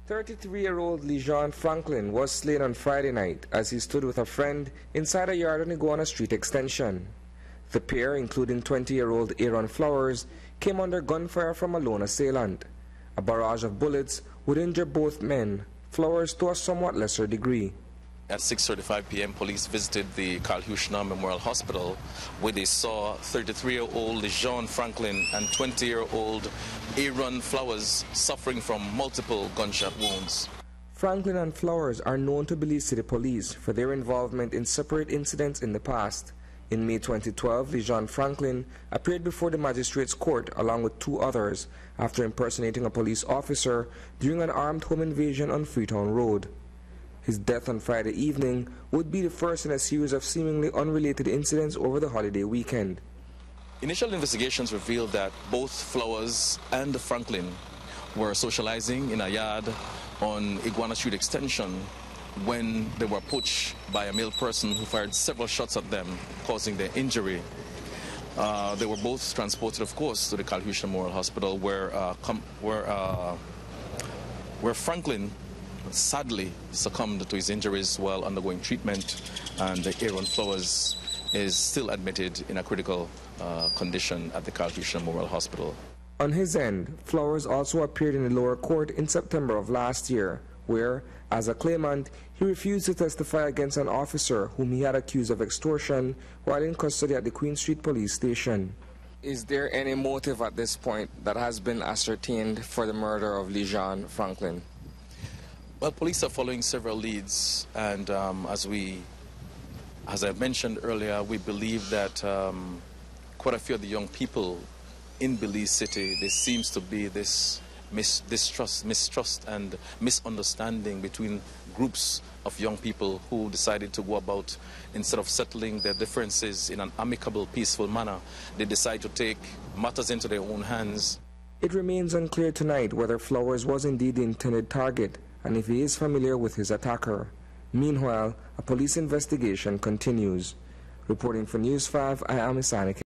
33-year-old Lejean Franklin was slain on Friday night as he stood with a friend inside a yard on Iguana Street extension. The pair, including 20-year-old Aaron Flowers, came under gunfire from a lone assailant. A barrage of bullets would injure both men, Flowers to a somewhat lesser degree. At 6:35 p.m., police visited the Carl Huchner Memorial Hospital, where they saw 33-year-old Lejean Franklin and 20-year-old Aaron Flowers suffering from multiple gunshot wounds. Franklin and Flowers are known to Belize City Police for their involvement in separate incidents in the past. In May 2012, Lejean Franklin appeared before the magistrate's court along with two others after impersonating a police officer during an armed home invasion on Freetown Road. His death on Friday evening would be the first in a series of seemingly unrelated incidents over the holiday weekend. Initial investigations revealed that both Flowers and Franklin were socializing in a yard on Iguana Street Extension when they were approached by a male person who fired several shots at them, causing their injury. They were both transported, of course, to the Carl Huchner Memorial Hospital, where Franklin sadly succumbed to his injuries while undergoing treatment, and Aaron Flowers is still admitted in a critical condition at the Carl Huchner Memorial Hospital. On his end, Flowers also appeared in the lower court in September of last year, where, as a claimant, he refused to testify against an officer whom he had accused of extortion while in custody at the Queen Street Police Station. Is there any motive at this point that has been ascertained for the murder of Lejean Franklin? Well, police are following several leads, and as I mentioned earlier, we believe that quite a few of the young people in Belize City, there seems to be this mistrust and misunderstanding between groups of young people who decided to go about, instead of settling their differences in an amicable, peaceful manner, they decide to take matters into their own hands. It remains unclear tonight whether Flowers was indeed the intended target and if he is familiar with his attacker. Meanwhile, a police investigation continues. Reporting for News 5, I am Isani.